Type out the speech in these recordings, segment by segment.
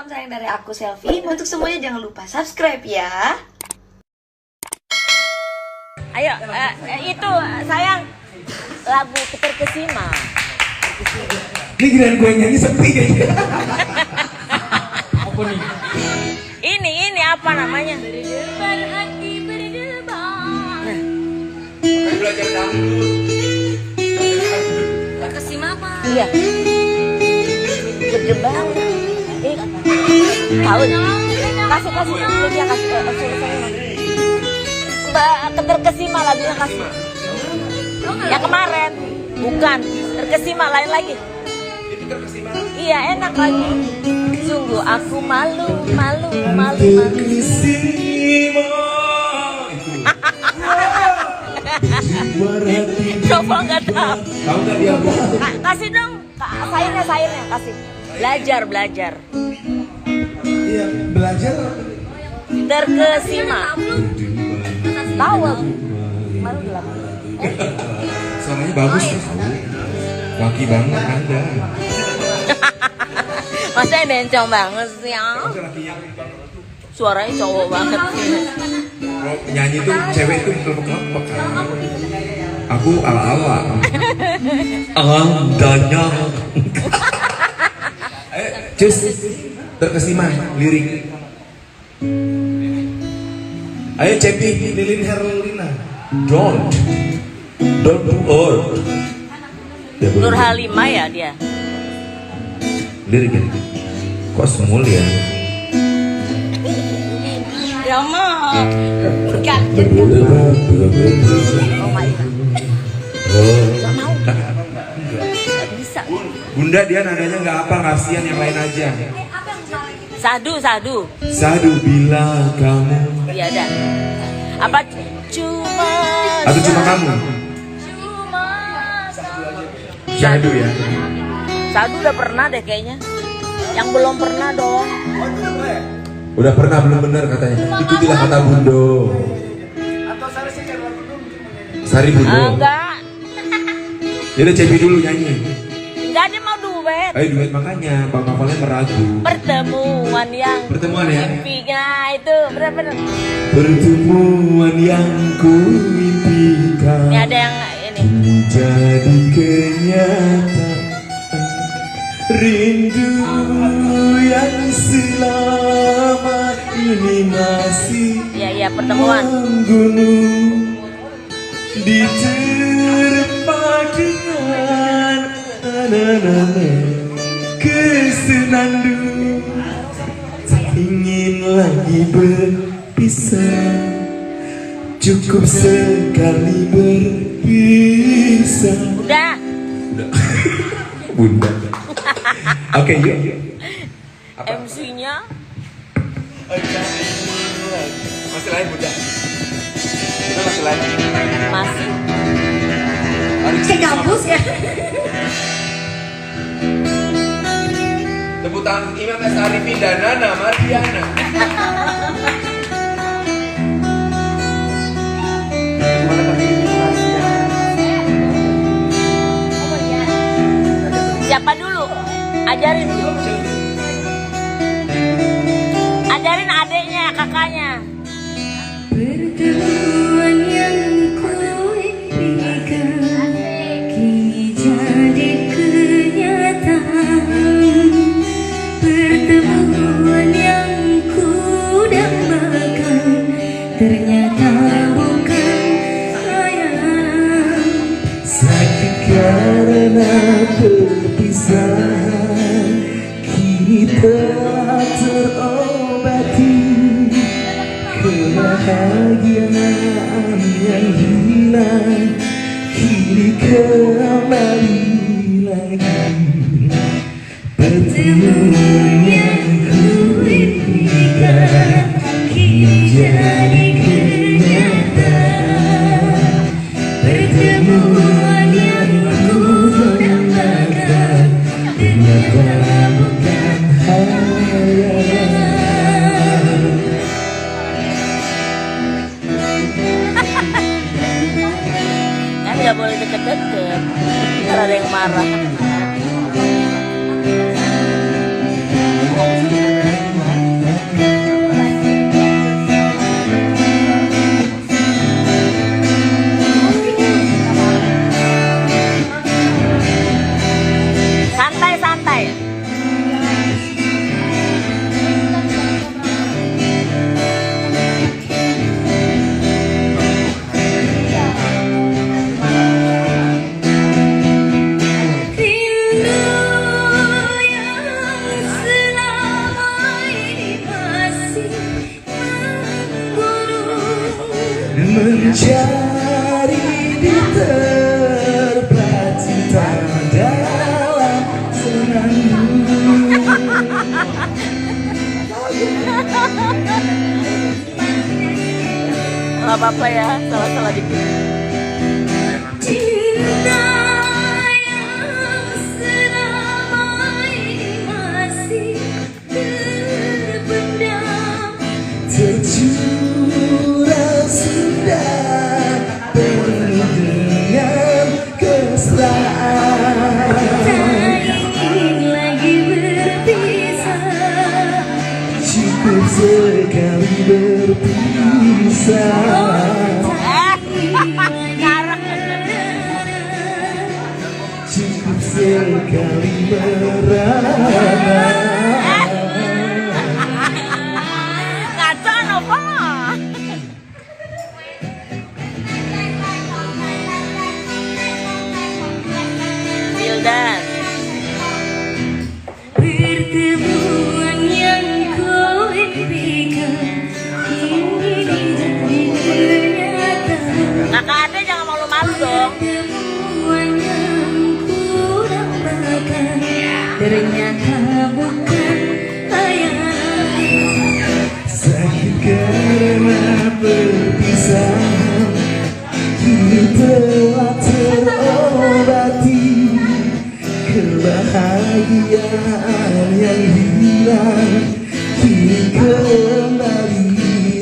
salam sayang dari aku Selfie. Untuk semuanya jangan lupa subscribe ya. Ayo, itu sayang lagu Terkesima. Ini giliran gue nyanyi sepi kayaknya. Apa nih? Ini apa namanya? Belajar dangdut. Terkesima apa? Iya. Gede banget. Tahu? Kasih dia kasih Mbak Terkesima lagunya kasih. Yang kemarin bukan Terkesima, lain lagi. Itu Terkesima. Iya, enak lagi. Sungguh aku malu. Terkesima. Coba nggak tahu. Tahu nggak dia apa? Kasih dong, sairnya kasih. Belajar. Iya, belajar. Terkesima. Tahu aku. Baru bilang. Suaranya bagus ya. Laki banget Anda. Masa bencong banget sih ya? Suaranya cowok banget. Kalau nyanyi tuh cewek tuh kelompok kan. Aku ala-ala. Andanya. Cus, Terkesima lirik. Ayo Cepi, Lilin Herlina. Don't do all. Nur Halimah ya dia. Lirik. Kok semul ya? Rama. Oh my god. Gak mau. Gak bisa. Bunda dia nadanya nggak apa, kasihan yang lain aja. Sadu. Sadu bila kamu. Iya ada. Apa cuma? Atau cuma kamu? Sadu ya. Sadu udah pernah deh kayaknya. Yang belum pernah dong. Udah pernah belum benar katanya. Ikutilah kata Bundo. Sari Bundo. Enggak. Jadi Cepi dulu nyanyi. Enggak, dia mau duet. Ayo duet makanya Bang Novelnya meragu. Pertemuan yang Pertemuan ya. mimpikan itu bener-bener. Pertemuan yang ku impikan. Ini ada yang ini. Menjadi kenyataan. Rindu yang selama ini masih Iya pertemuan. menggunung, diterpa dengan anak-anak kesenandung. Tak ingin lagi berpisah, cukup sekali berpisah. Udah. Bunda. Oke, yuk. MC-nya Masih lain Bunda. Kita masih lain. masih. Saya gabus ya. Tepuk tangan Imam S. Arifin dan Nana Mardiana. Siapa dulu? Ajarin adeknya, kakaknya. Pertemuan yang ku impikan kini jadi kenyataan. Pertemuan yang ku dambakan ternyata bukan khayalan. Sakit karena perpisahan, kini telah terobati. Kebahagiaan yang hilang kini kembali lagi. Pertemuan yang ku impikan kini jadi kenyataan. Pertemuan yang ku dambakan ternyata bukan khayalan. Kan nggak boleh deket-deket, ntar ada yang marah. Nggak apa-apa ya, salah-salah dikit. Cinta yang selama ini masih terpendam, tercurah sudah penuh dengan kesalahan. tak ingin lagi berpisah. Cukup sekali berpisah. Cukup sekali merana. Ngaco apa? Wildan. Pertemuan yang kau impikan kini jadi kenyataan. Kakak Ade jangan malu-malu dong. Pertemuan yang ku dambakan ternyata bukan hayalan. Sakit karena perpisahan, kini telah terobati. Kebahagiaan yang hilang kini kembali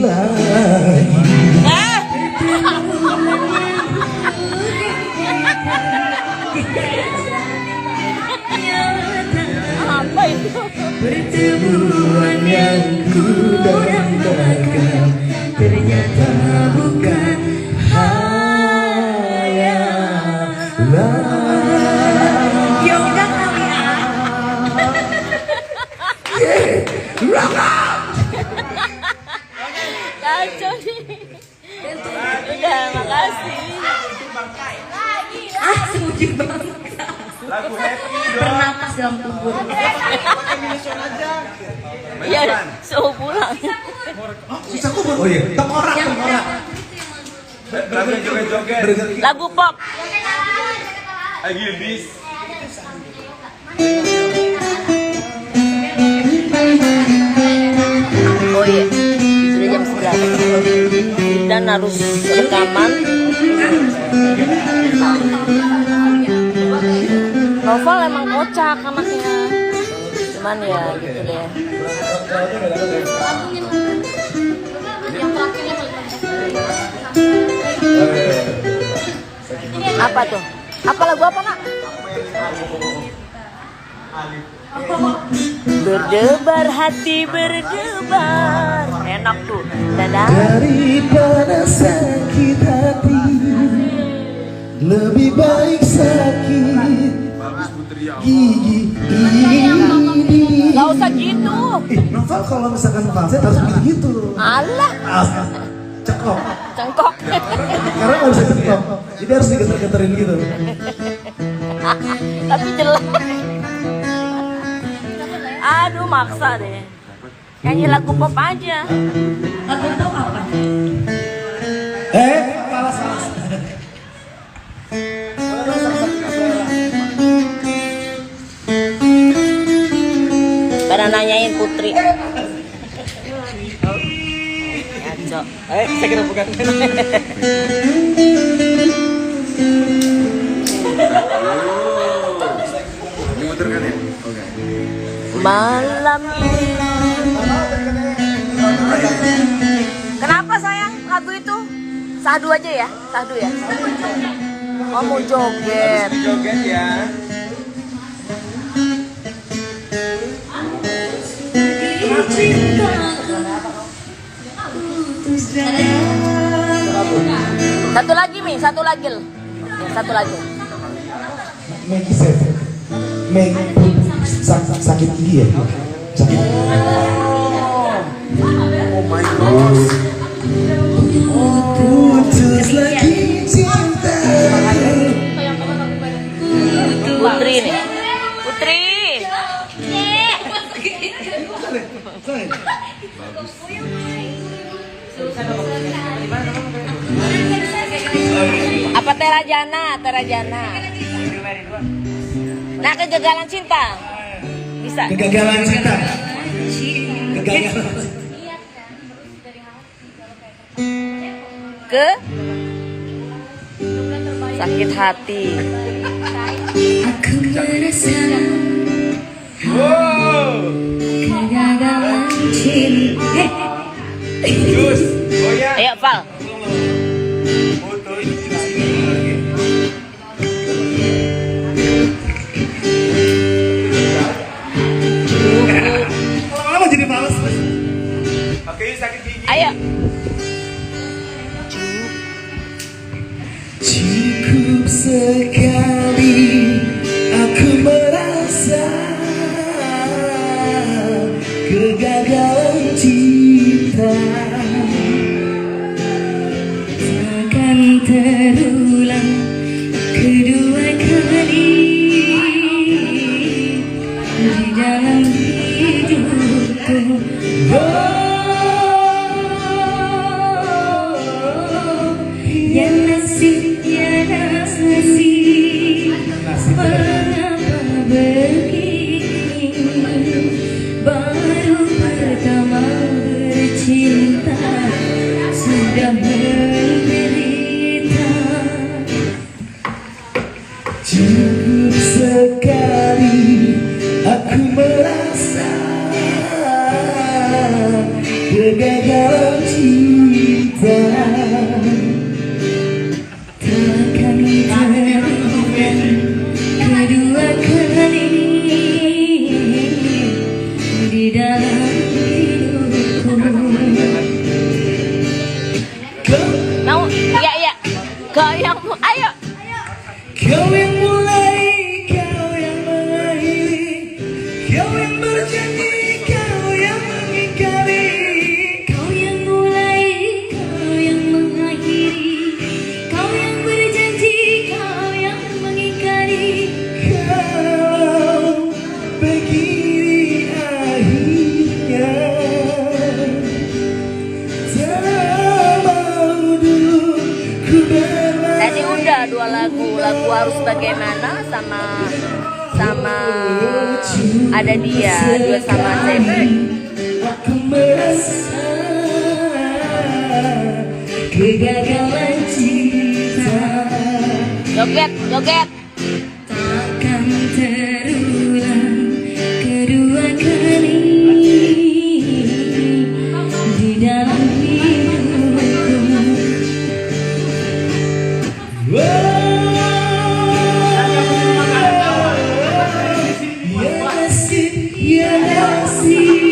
lagi. Apa itu? Pertemuan yang ku dambakan ternyata bukan hayalan. Ya udah kali ya. Kacau nih. Udah, makasih. Semuji bangka. Bernapas dalam tubuh. Iya, suhu pulang. Sisa kubur. Oh iya, tengkorak. Lagu pop. Oh iya, sudah jam 11 dan harus rekaman. Novel emang kocak anaknya, cuman ya gitu deh. Apa tuh? Apa lagu apa nak? Berdebar hati berdebar, enak tuh. Dadah. Daripada sakit hati, lebih baik sakit gigi ini. Gak usah gitu. Novel kalau misalkan falset harus gitu. Alah, Cekok. cengkok. Karena nggak bisa cekok, jadi harus digeter-geterin gitu. Tapi jelek. Aduh, maksa deh. Nyanyi lagu pop aja. Lagu pop apa? Malas. Pada nanyain Putri. Ngaco. Saya kira bukan. Dimuterkan ya? Oke. Malam ini. Kenapa sayang lagu itu? Sahdu aja ya? Sahdu ya? Oh mau joget. Joget ya. Satu lagi Mi, satu lagi. Satu lagi. Maggie Seven. Sakit gigi ya? Sakit. Oh my god. Putus lagi cinta. Putri nih. Putri. Apa Terajana? Terajana. Nah, kegagalan cinta. Bisa. Kegagalan cinta. Kegagalan. ke sakit hati. Aku merasa kegagalan cinta. Jus, goyang. Ayo Val. Foto ini. Lama-lama jadi males. Oke, sakit gigi. Ayo. Cukup sekali aku merasa kegagalan cinta. Takkan terulang kedua kali di dalam hidupku. Ya nasib, ya nasib, mengapa begini? Baru pertama bercinta sudah menderita. Cukup sekali aku merasa kegagalan cinta. Takkan terulang kedua kali di dalam hidupku. Mau? Iya iya. Goyangmu. Ayo. Kau yang mulai, kau yang mengakhiri, kau yang berjanji, kau yang mengingkari. Kau yang mulai, kau yang mengakhiri, kau yang berjanji, kau yang mengingkari. Kau begini akhirnya, tak mau dulu ku bermain. Tadi udah 2 lagu. Lagu Harus Bagaimana sama Ada Dia, duet sama Cepi. Aku merasa kegagalan cinta. Joget, joget. Takkan terulang kedua kali di dalam hidupku. Ya nasib, ya nasib,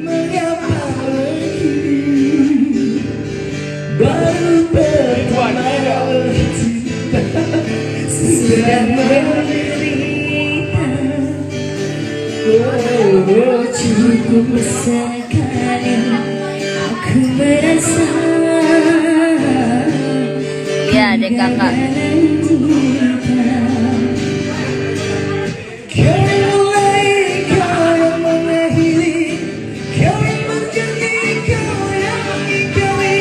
mengapa begini? Baru pertama cinta sudah menderita. Oh, Cukup sekali aku merasa Iya, adek kakak. kegagalan cinta. kau yang mulai, kau yang mengakhiri, kau yang berjanji, kau yang mengingkari.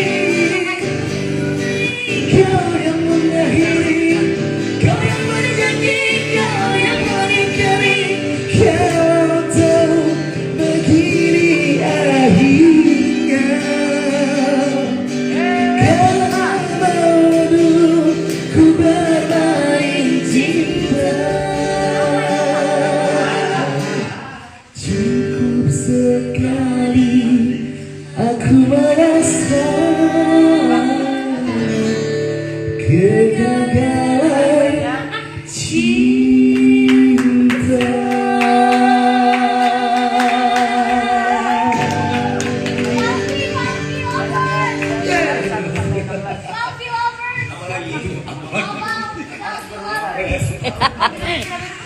Kau yang mengakhiri, kau yang berjanji, kau yang mengingkari. Kau tahu begini akhirnya. Kau mau dulu ku bermain cinta. Cukup sekali aku merasa kegagalan cinta.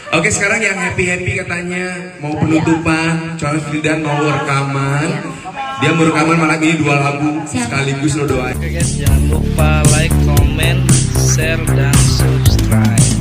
Oke, sekarang yang happy-happy katanya mau penutupan, Charles Wildan mau rekaman. Dia mau rekaman malam ini 2 lagu sekaligus, lo doain. Oke guys, jangan lupa like, comment, share, dan subscribe.